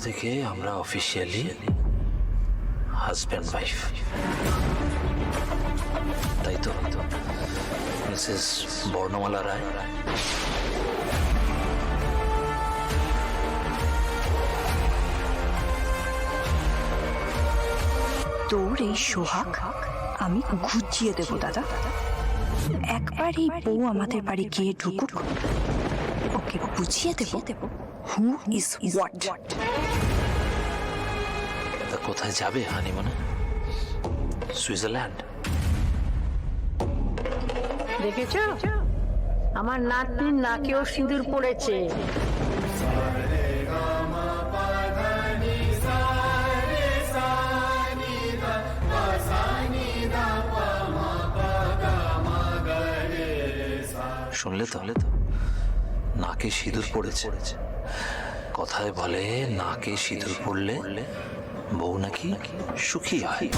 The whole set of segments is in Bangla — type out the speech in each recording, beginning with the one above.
থেকে আমরা অফিসিয়ালি হাজব্যান্ড ওয়াইফ, তাই তো মিসেস বর্ণমালা রায়? তোর এই সোহাগ আমি ঘুচিয়ে দেব দাদা। একবার এই বউ আমাদের বাড়ি গিয়ে ঢুকুক, ওকে বুঝিয়ে দেব হু ইজ হোয়াট। তা কোথায় যাবে হানিমুনে? সুইজারল্যান্ড? দেখেছ আমার নাতনির নাকেও সিঁদুর পড়েছে। শুনলে তো নাকে সিঁদুর পড়েছে। কথায় বলে নাকে সিঁদুর পড়লে বউ নাকি সুখী হয়।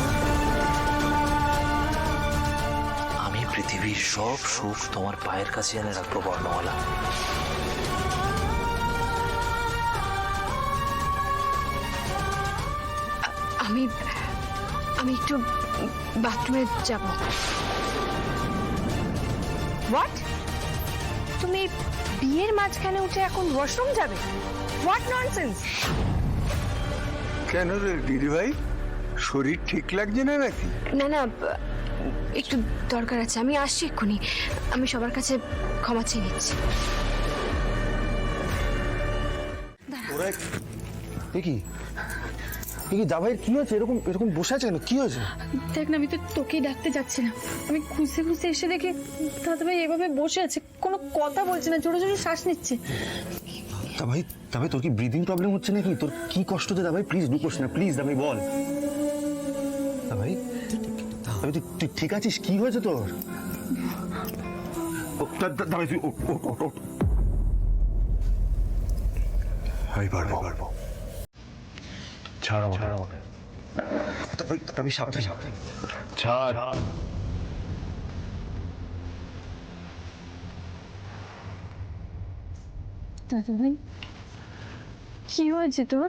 আমি পৃথিবীর সব সুখ তোমার পায়ের কাছে এনে রাখবো বর্ণমালা। আমি আমি একটু বাথরুমে যাব। হোয়াট? তুমি বিয়ের মাঝখানে উঠে এখন ওয়াশরুম যাবে? What nonsense! কেন রে দিদি ভাই, শরীর ঠিক লাগছে না নাকি? না না, একটু দরকার আছে, আমি আসছি এক্ষুনি। আমি সবার কাছে ক্ষমা চেয়ে নিচ্ছি। ওরা কি দাবাই কি হয়েছে? এরকম এরকম বসে আছে কেন? কি হয়েছে? দেখ না, আমি তো তোকেই ডাকতে যাচ্ছিলাম। আমি খুঁজতে খুঁজতে এসে দেখি দাদাভাই এভাবে বসে আছে, কোনো কথা বলছে না, জোরে জোরে শ্বাস নিচ্ছে। দাবাই তোর কি ব্রিদিং প্রবলেম হচ্ছে নাকি? তোর কি কষ্ট হচ্ছে দাবাই? প্লিজ ডু কোশ্চেন, প্লিজ দাবাই বল। দাবাই তুই ঠিক আছিস? কি হয়েছে তোর? দাবাই তুই পারবো। ছাড় আমাকে। তবে সাবধান। ছাড়। দাদাভাই কি হয়েছে তোর?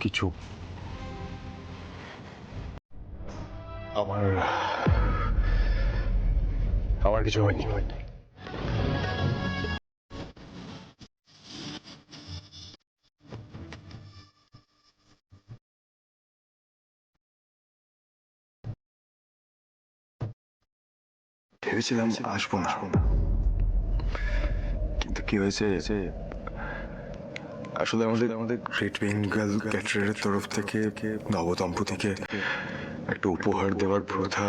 কিছু আমার কিছু হয়নি। ভেবেছিলাম আসবো না, কিন্তু কি হয়েছে, আসলে আমাদের গ্রেট বেঙ্গল ক্যাটারের তরফ থেকে নবদম্পতিকে একটা উপহার দেওয়ার প্রথা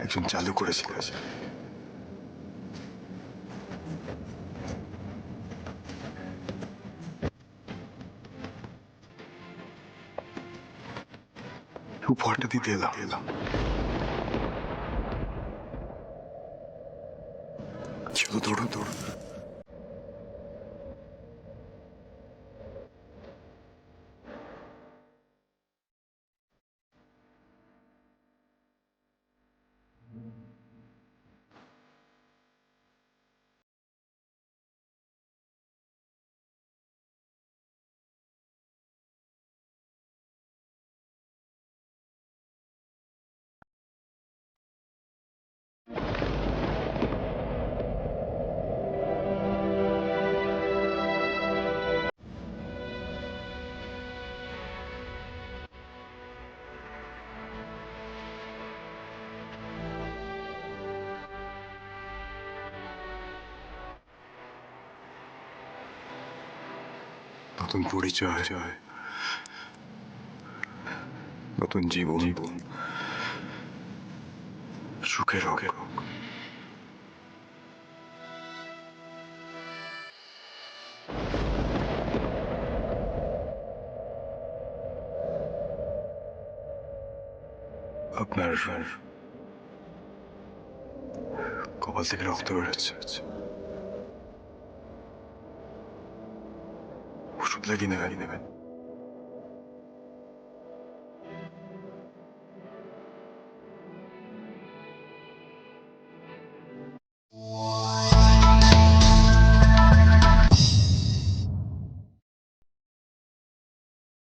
একজন চালু করেছিল। উপহারটা দিতে এলাম। চলো দৌড়ো। নতুন পরিচয়, নতুন জীবন, সুখের হোক। আপনার কপাল থেকে রক্ত বেরোচ্ছে, ওষুধ লাগিয়ে নেবেন।